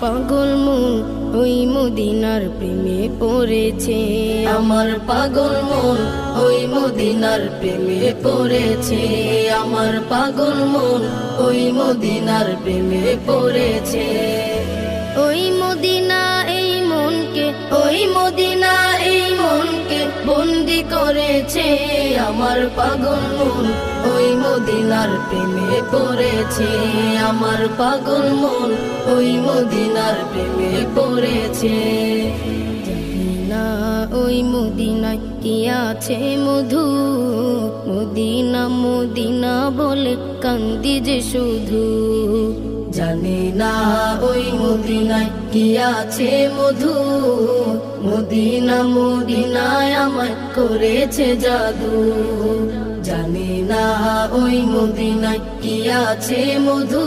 পাগল মন ওই মদিনার প্রেমে পড়েছে, আমার পাগল মন ওই মদিনার প্রেমে পড়েছে, আমার পাগল মন ওই মদিনার প্রেমে পড়েছে। ওই মদিনা এই মনকে, ওই মদিনা এই মনকে বন্দি করেছে, আমার পাগল মন ওই মদিনার প্রেমে পড়েছে, আমার পাগল মন ওই মদিনার প্রেমে পড়েছে। জানি না ওই মদিনায় কি আছে মধু, মদিনা মদিনা বলে কান্দি যে শুধু। জানি না ওই মদিনায় কি আছে মধু, মদিনা মদিনায় আমায় করেছে জাদু। জানি না ওই মদিনায় কি আছে মধু,